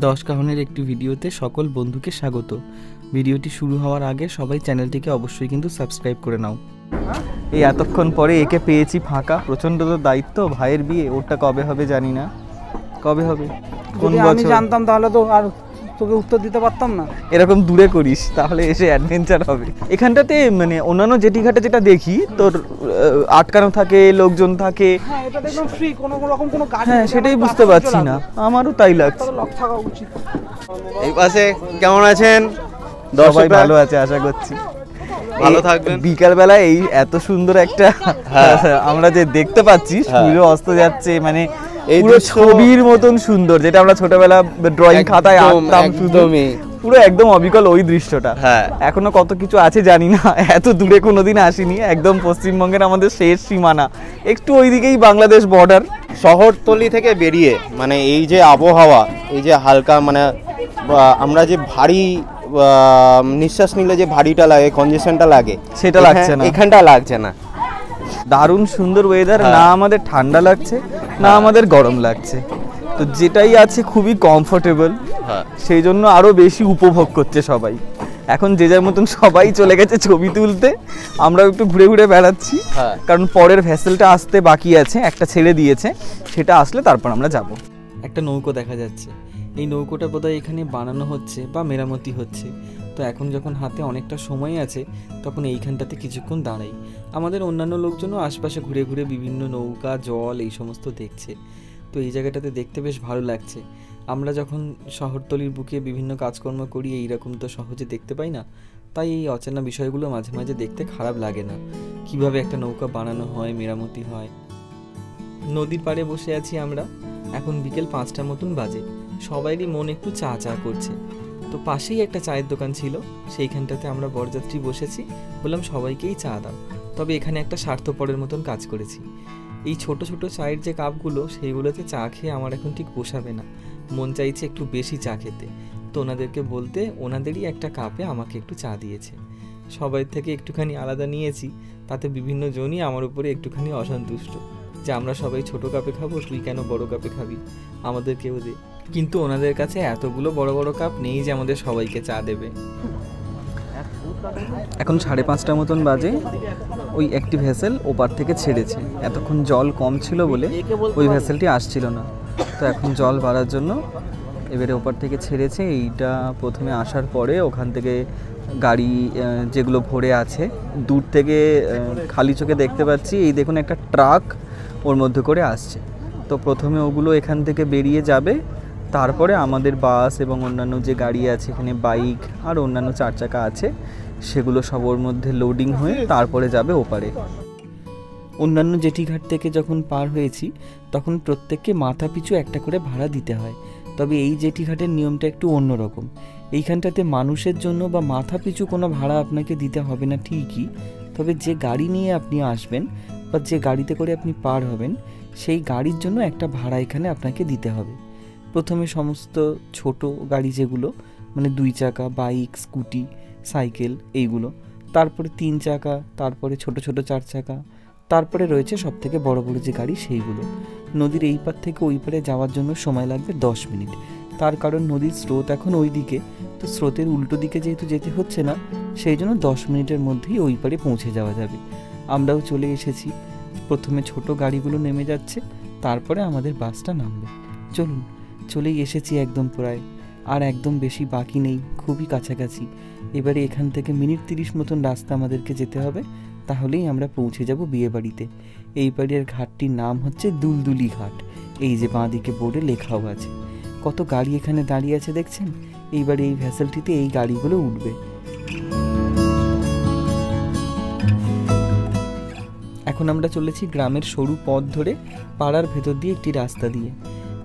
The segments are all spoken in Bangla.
10 কাহনের একটি ভিডিওতে সকল বন্ধুকে স্বাগত। ভিডিওটি শুরু হওয়ার আগে সবাই চ্যানেলটিকে অবশ্যই কিন্তু সাবস্ক্রাইব করে নাও। এই এতক্ষণ পরে একে পেয়েছি ফাঁকা, প্রচণ্ড তো দায়িত্ব, ভাইয়ের বিয়ে, ওরটা কবে হবে জানি না। কবে হবে কোন বছর? আমি জানতাম তাহলে তো আর তোকে উত্তর দিতে পারতাম না। এরকম দূরে করিস তাহলে এসে অ্যাডভেঞ্চার হবে। এখানটাতে মানে অন্যান্য জেটিঘাটে যেটা দেখি তোর আটকানো থাকে, লোকজন থাকে। হ্যাঁ, এটা একদম ফ্রি, কোনো রকম কোনো কাজ। হ্যাঁ, সেটাই বুঝতে পারছি না, আমারও তাই লাগছে। লক থাকা উচিত। এই পাশে কেমন আছেন? সবাই ভালো আছে আশা করছি, ভালো থাকবেন। বিকাল বেলা এই এত সুন্দর একটা আমরা যে দেখতে পাচ্ছি সূর্য অস্ত যাচ্ছে, মানে পুরো ছবির মতন সুন্দর, যেটা আমরা ছোটবেলা ড্রয়িং খাতায় আঁকতাম, পুরো একদম অবিকল ওই দৃশ্যটা। এখনো কত কিছু আছে জানি না, এত দূরে কোনোদিন আসিনি। একদম পশ্চিমবঙ্গের আমাদের শেষ সীমানা, একটু ওইদিকেই বাংলাদেশ বর্ডার। শহরতলি থেকে বেরিয়ে মানে এই যে আবহাওয়া, এই যে হালকা মানে আমরা যে ভারী নিঃশ্বাস নিলে যে ভারীটা লাগে, কনজেশনটা লাগে, সেটা লাগছে না, এখানটা লাগছে না। দারুণ সুন্দর ওয়েদার, না আমাদের ঠান্ডা লাগছে না আমাদের গরম লাগছে, তো যেটাই আছে খুবই কমফোর্টেবল। সেই জন্য আরো বেশি উপভোগ করছে সবাই। এখন যে যার মতন সবাই চলে গেছে ছবি তুলতে, আমরাও একটু ঘুরে ঘুরে বেড়াচ্ছি, কারণ পরের ভেসেলটা আসতে বাকি আছে, একটা ছেড়ে দিয়েছে, সেটা আসলে তারপর আমরা যাব। একটা নৌকো দেখা যাচ্ছে, এই নৌকোটা বোধহয় এখানে বানানো হচ্ছে বা মেরামতি হচ্ছে। তো এখন যখন হাতে অনেকটা সময় আছে তখন এইখানটাতে কিছুক্ষণ দাঁড়াই। আমাদের অন্যান্য লোকজনও আশপাশে ঘুরে ঘুরে বিভিন্ন নৌকা, জল এই সমস্ত দেখছে। তো এই জায়গাটাতে দেখতে বেশ ভালো লাগছে। আমরা যখন শহরতলির বুকে বিভিন্ন কাজকর্ম করি এইরকম তো সহজে দেখতে পাই না, তাই এই অচেনা বিষয়গুলো মাঝে মাঝে দেখতে খারাপ লাগে না, কিভাবে একটা নৌকা বানানো হয়, মেরামতি হয়। নদীর পাড়ে বসে আছি আমরা, এখন বিকেল 5টা মতন বাজে। সবাইরই মন একটু চা চা করছে। তো পাশেই একটা চায়ের দোকান ছিল, সেইখানটাতে আমরা বরযাত্রী বসেছি, বললাম সবাইকেই চা দাও। তবে এখানে একটা স্বার্থপরের মতন কাজ করেছি। এই ছোট ছোট চায়ের যে কাপগুলো, সেইগুলোতে চা খেয়ে আমার এখন ঠিক পোষাবে না, মন চাইছে একটু বেশি চা খেতে। তো ওনাদেরকে বলতে ওনাদেরই একটা কাপে আমাকে একটু চা দিয়েছে। সবাই থেকে একটুখানি আলাদা নিয়েছি, তাতে বিভিন্ন জনই আমার উপরে একটুখানি অসন্তুষ্ট, যে আমরা সবাই ছোট কাপে খাবো, তুই কেন বড় কাপে খাবি, আমাদের কেউ দে। কিন্তু ওনাদের কাছে এতগুলো বড় বড় কাপ নেই যে আমাদের সবাইকে চা দেবে। এখন 5:30 মতন বাজে। ওই একটি ভেসেল ওপার থেকে ছেড়েছে, এতক্ষণ জল কম ছিল বলে ওই ভেসেলটি আসছিল না, তো এখন জল বাড়ার জন্য এবারে ওপার থেকে ছেড়েছে। এইটা প্রথমে আসার পরে ওখান থেকে গাড়ি যেগুলো ভরে আছে, দূর থেকে খালি চোখে দেখতে পাচ্ছি, এই দেখুন একটা ট্রাক ওর মধ্যে করে আসছে। তো প্রথমে ওগুলো এখান থেকে বেরিয়ে যাবে, তারপরে আমাদের বাস এবং অন্যান্য যে গাড়ি আছে, এখানে বাইক আর অন্যান্য 4 চাকা আছে, সেগুলো সব ওর মধ্যে লোডিং হয়ে তারপরে যাবে ওপারে। অন্যান্য জেটিঘাট থেকে যখন পার হয়েছি তখন প্রত্যেককে মাথা পিছু একটা করে ভাড়া দিতে হয়, তবে এই জেটিঘাটের নিয়মটা একটু অন্যরকম। এইখানটাতে মানুষের জন্য বা মাথা পিছু কোনো ভাড়া আপনাকে দিতে হবে না ঠিকই, তবে যে গাড়ি নিয়ে আপনি আসবেন বা যে গাড়িতে করে আপনি পার হবেন, সেই গাড়ির জন্য একটা ভাড়া এখানে আপনাকে দিতে হবে। প্রথমে সমস্ত ছোট গাড়ি যেগুলো, মানে 2 চাকা, বাইক, স্কুটি, সাইকেল এইগুলো, তারপরে 3 চাকা, তারপরে ছোট ছোট 4 চাকা, তারপরে রয়েছে সব থেকে বড় বড় যে গাড়ি সেইগুলো। নদীর এই পার থেকে ওই পারে যাওয়ার জন্য সময় লাগবে 10 মিনিট, তার কারণ নদীর স্রোত এখন ওই দিকে, তো স্রোতের উল্টো দিকে যেহেতু যেতে হচ্ছে না, সেই জন্য 10 মিনিটের মধ্যেই ওই পারে পৌঁছে যাওয়া যাবে। আমরাও চলে এসেছি। প্রথমে ছোট গাড়িগুলো নেমে যাচ্ছে, তারপরে আমাদের বাসটা নামবে। চলুন, চলেই এসেছি একদম প্রায়, আর একদম বেশি বাকি নেই, খুবই কাছাকাছি। এবারে এখান থেকে মিনিট 30 মতন রাস্তা আমাদেরকে যেতে হবে, তাহলেই আমরা পৌঁছে যাব বিয়েবাড়িতে। এই বাড়ির ঘাটটির নাম হচ্ছে দুলদুলি ঘাট, এই যে বাঁদিকে বোর্ডে লেখাও আছে। কত গাড়ি এখানে দাঁড়িয়ে আছে দেখছেন, এইবারে এই ভেসেলটিতে এই গাড়িগুলো উঠবে। এখন আমরা চলেছি গ্রামের সরু পথ ধরে পাড়ার ভেতর দিয়ে একটি রাস্তা দিয়ে।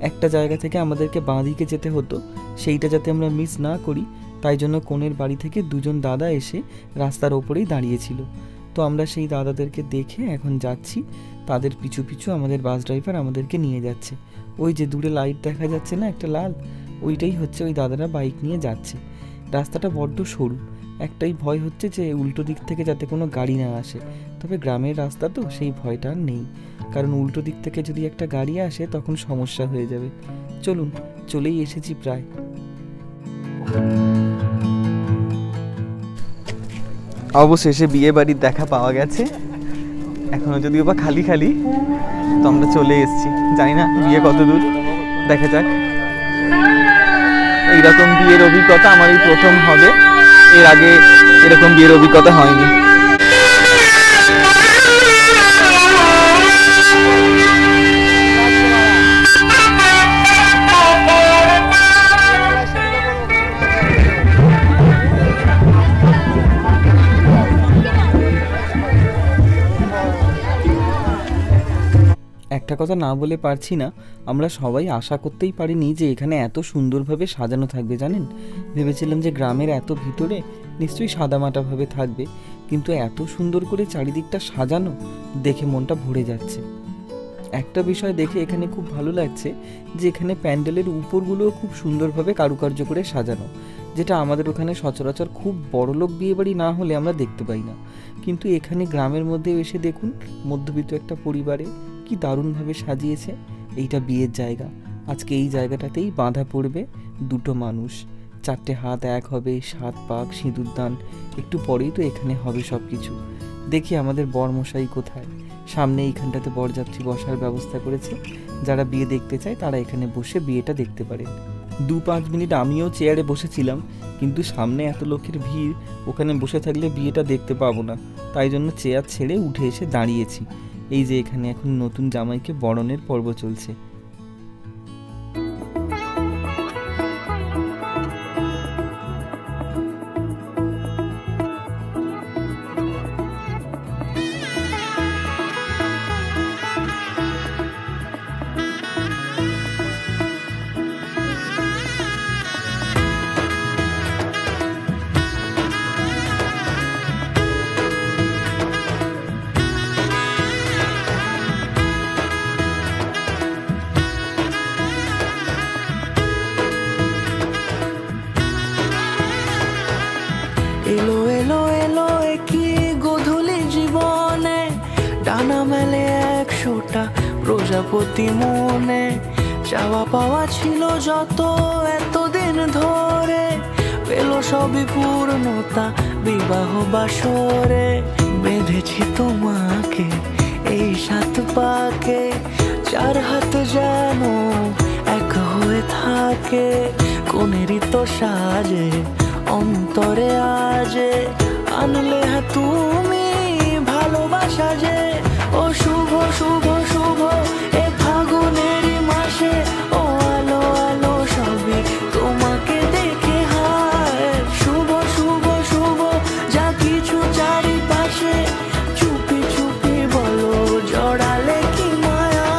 একটা জায়গা থেকে আমাদেরকে বাঁদিকে যেতে হতো, সেইটা যাতে আমরা মিস না করি তাই জন্য কোণের বাড়ি থেকে 2জন দাদা এসে রাস্তার ওপরেই দাঁড়িয়েছিল। তো আমরা সেই দাদাদেরকে দেখে এখন যাচ্ছি, তাদের পিছু পিছু আমাদের বাস ড্রাইভার আমাদেরকে নিয়ে যাচ্ছে। ওই যে দূরে লাইট দেখা যাচ্ছে না একটা লাল, ওইটাই হচ্ছে ওই দাদারা বাইক নিয়ে যাচ্ছে। রাস্তাটা বড্ড সরু, একটাই ভয় হচ্ছে যে উল্টো দিক থেকে যাতে কোনো গাড়ি না আসে, তবে গ্রামের রাস্তা তো সেই ভয়টা আর নেই, কারণ উল্টো দিক থেকে যদি একটা গাড়ি আসে তখন সমস্যা হয়ে যাবে। চলুন, চলেই এসেছি প্রায়। অবশেষে বিয়ে বাড়ির দেখা পাওয়া গেছে, এখনো যদিও বা খালি খালি, তো আমরা চলে এসেছি। জানি না বিয়ে কত দূর, দেখা যাক। এইরকম বিয়ের অভিজ্ঞতা আমার এই প্রথম হবে, এর আগে এরকম বিয়ের অভিজ্ঞতা হয়নি। একটা কথা না বলে পারছি না, আমরা সবাই আশা করতেই পারিনি যে এখানে এত সুন্দরভাবে সাজানো থাকবে। জানেন, ভেবেছিলাম যে গ্রামের এত ভিতরে নিশ্চয়ই সাদামাটাভাবে থাকবে, কিন্তু এত সুন্দর করে চারিদিকটা সাজানো দেখে মনটা ভরে যাচ্ছে। একটা বিষয় দেখে এখানে খুব ভালো লাগছে যে এখানে প্যান্ডেলের উপরগুলোও খুব সুন্দরভাবে কারুকার্য করে সাজানো, যেটা আমাদের ওখানে সচরাচর খুব বড়লোক বিয়েবাড়ি না হলে আমরা দেখতে পাই না। কিন্তু এখানে গ্রামের মধ্যে এসে দেখুন, মধ্যবিত্ত একটা পরিবারে কি দারুণভাবে সাজিয়েছে। এইটা বিয়ের জায়গা, আজকে এই জায়গাটাতেই বাঁধা পড়বে দুটো মানুষ, 4টে হাত এক হবে, 7 পাক সিঁদুরদান, একটু পরেই তো এখানে হবে সব কিছু। দেখি আমাদের বরমশাই কোথায়। সামনে এইখানটাতে বরযাত্রী বসার ব্যবস্থা করেছে, যারা বিয়ে দেখতে চায় তারা এখানে বসে বিয়েটা দেখতে পারে। 2-5 মিনিট আমিও চেয়ারে বসেছিলাম, কিন্তু সামনে এত লোকের ভিড়, ওখানে বসে থাকলে বিয়েটা দেখতে পাবো না, তাই জন্য চেয়ার ছেড়ে উঠে এসে দাঁড়িয়েছি। এই যে এখানে এখন নতুন জামাইকে বরণের পর্ব চলছে। এলো এলো এলো কি গোধূলি জীবনে, ডানা মেলে 100টা প্রজাপতি মনে। চাওয়া পাওয়া ছিল যত এতদিন ধরে, পেল সবই পূর্ণতা বিবাহ বাসরে। বেঁধেছি তোমাকে এই 7 পাকে, 4 হাত যেন এক হয়ে থাকে। কোনেরই তো সাজে অন্তরে আজে, আনলে হ্যাঁ তুমি ভালোবাসা যে। ও শুভ শুভ শুভ এ ফাগুনেরই মাসে, ও আলো আলো সবই তোমাকে দেখে হায়। শুভ শুভ শুভ যা কিছু চারিপাশে, চুপি চুপি বলো জড়ালে কি মায়া।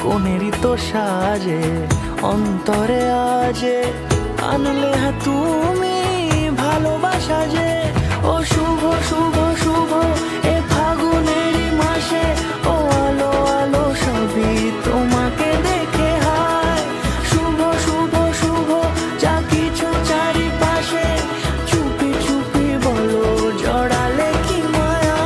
কোনেরই তো সাজে অন্তরে আজে, আনলে হ্যাঁ তুমি ভালোবাসা যে। ও শুভ শুভ শুভ এ ফাগুনেরই মাসে, ও আলো আলো সবই তোমাকে দেখে হায়। শুভ শুভ শুভ যা কিছু চারিপাশে, চুপি চুপি বলো জড়ালে কি মায়া।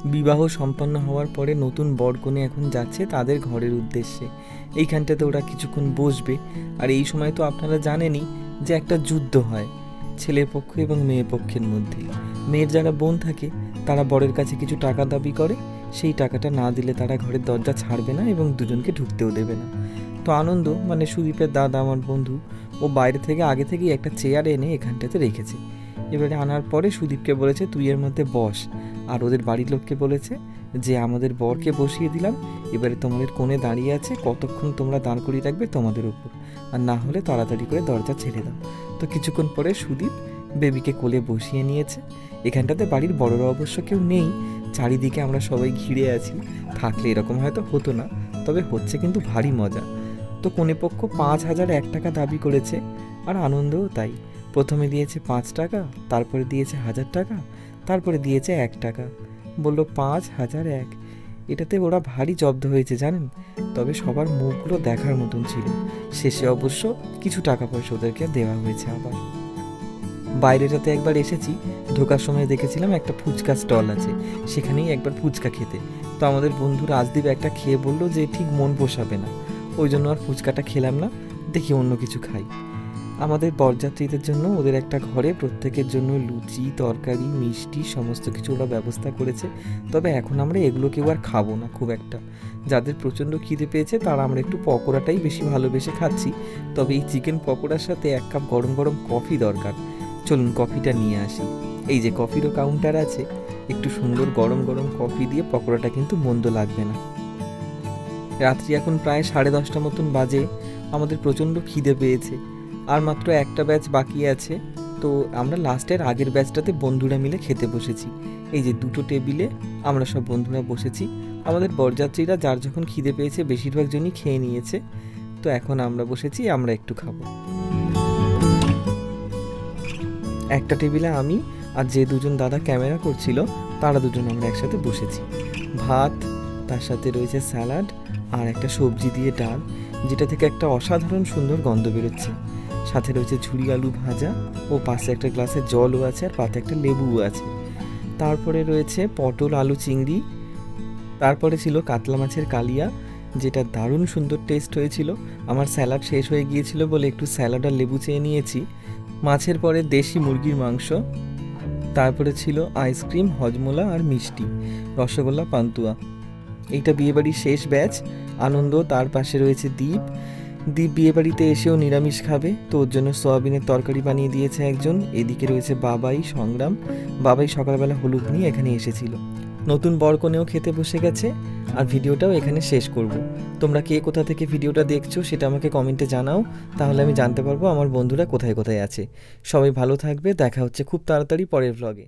বিবাহ সম্পন্ন হওয়ার পরে নতুন বরকনে এখন যাচ্ছে তাদের ঘরের উদ্দেশ্যে। এইখানটাতে ওরা কিছুক্ষণ বসবে। আর এই সময় তো আপনারা জানেনই যে একটা যুদ্ধ হয় ছেলের পক্ষ এবং মেয়ে পক্ষের মধ্যে। মেয়ের যারা বোন থাকে তারা বরের কাছে কিছু টাকা দাবি করে, সেই টাকাটা না দিলে তারা ঘরের দরজা ছাড়বে না এবং দুজনকে ঢুকতেও দেবে না। তো আনন্দ মানে সুদীপের দাদা আমার বন্ধু, ও বাইরে থেকে আগে থেকেই একটা চেয়ার এনে এখানটাতে রেখেছে। এবারে আনার পরে সুদীপকে বলেছে তুই এর মধ্যে বস, আর ওদের বাড়ির লোককে বলেছে যে আমাদের বরকে বসিয়ে দিলাম, এবারে তোমাদের কোণে দাঁড়িয়ে আছে, কতক্ষণ তোমরা দাঁড় করিয়ে রাখবে তোমাদের উপর, আর না হলে তাড়াতাড়ি করে দরজা ছেড়ে দাও। তো কিছুক্ষণ পরে সুদীপ বেবিকে কোলে বসিয়ে নিয়েছে। এখানটাতে বাড়ির বড়রা অবশ্য কেউ নেই, চারিদিকে আমরা সবাই ঘিরে আছি। থাকলে এরকম হয়তো হতো না, তবে হচ্ছে কিন্তু ভারী মজা। তো কনেপক্ষ 5,001 টাকা দাবি করেছে, আর আনন্দও তাই। প্রথমে দিয়েছে 5 টাকা, তারপরে দিয়েছে 1000 টাকা, তারপরে দিয়েছে 1 টাকা, বললো 5,001। এটাতে ওরা ভারী জব্দ হয়েছে জানেন। তবে সবার মুখগুলো দেখার মতন ছিল। শেষে অবশ্য কিছু টাকা পয়সা ওদেরকে দেওয়া হয়েছে। আবার বাইরেটাতে একবার এসেছি, ঢোকার সময় দেখেছিলাম একটা ফুচকা স্টল আছে, সেখানেই একবার ফুচকা খেতে। তো আমাদের বন্ধু রাজদীপ একটা খেয়ে বললো যে ঠিক মন পোষাবে না, ওই জন্য আর ফুচকাটা খেলাম না, দেখি অন্য কিছু খাই। আমাদের বরযাত্রীদের জন্য ওদের একটা ঘরে প্রত্যেকের জন্য লুচি, তরকারি, মিষ্টি সমস্ত কিছু ওরা ব্যবস্থা করেছে। তবে এখন আমরা এগুলো কেউ আর খাবো না খুব একটা। যাদের প্রচণ্ড খিদে পেয়েছে তারা আমরা একটু পকোড়াটাই বেশি ভালোবেসে খাচ্ছি। তবে এই চিকেন পকোড়ার সাথে 1 কাপ গরম গরম কফি দরকার। চলুন কফিটা নিয়ে আসি। এই যে কফিরও কাউন্টার আছে, একটু সুন্দর গরম গরম কফি দিয়ে পকোড়াটা কিন্তু মন্দ লাগবে না। রাত্রি এখন প্রায় 10:30 মতন বাজে। আমাদের প্রচণ্ড খিদে পেয়েছে, আর মাত্র একটা ব্যাচ বাকি আছে। তো আমরা লাস্টের আগের ব্যাচটাতে বন্ধুরা মিলে খেতে বসেছি। এই যে 2টো টেবিলে আমরা সব বন্ধুরা বসেছি। আমাদের বরযাত্রীরা যার যখন খিদে পেয়েছে বেশিরভাগ জনই খেয়ে নিয়েছে। তো এখন আমরা বসেছি, আমরা একটু খাবো। একটা টেবিলে আমি আর যে 2জন দাদা ক্যামেরা করছিল তারা 2জন আমরা একসাথে বসেছি। ভাত, তার সাথে রয়েছে স্যালাড আর একটা সবজি দিয়ে ডাল, যেটা থেকে একটা অসাধারণ সুন্দর গন্ধ বেরোচ্ছে। সাথে রয়েছে ঝুরি আলু ভাজা, ও পাশে একটা গ্লাসে জলও আছে, আর পাতে একটা লেবুও আছে। তারপরে রয়েছে পটল আলু চিংড়ি, তারপরে ছিল কাতলা মাছের কালিয়া, যেটা দারুণ সুন্দর টেস্ট হয়েছিল। আমার স্যালাড শেষ হয়ে গিয়েছিল বলে একটু স্যালাড আর লেবু চেয়ে নিয়েছি। মাছের পরে দেশি মুরগির মাংস, তারপরে ছিল আইসক্রিম, হজমোলা আর মিষ্টি, রসগোল্লা, পান্তুয়া। এইটা বিয়েবাড়ির শেষ ব্যাচ। আনন্দ, তার পাশে রয়েছে দীপ। দীপ বিয়েবাড়িতে এসেও নিরামিষ খাবে, তো ওর জন্য সয়াবিনের তরকারি বানিয়ে দিয়েছে একজন। এদিকে রয়েছে বাবাই, সংগ্রাম। বাবাই সকালবেলা হলুদ নিয়ে এখানে এসেছিল। নতুন বরকনেও খেতে বসে গেছে, আর ভিডিওটাও এখানে শেষ করব। তোমরা কে কোথা থেকে ভিডিওটা দেখছো সেটা আমাকে কমেন্টে জানাও, তাহলে আমি জানতে পারবো আমার বন্ধুরা কোথায় কোথায় আছে। সবাই ভালো থাকবে, দেখা হচ্ছে খুব তাড়াতাড়ি পরের ভ্লগে।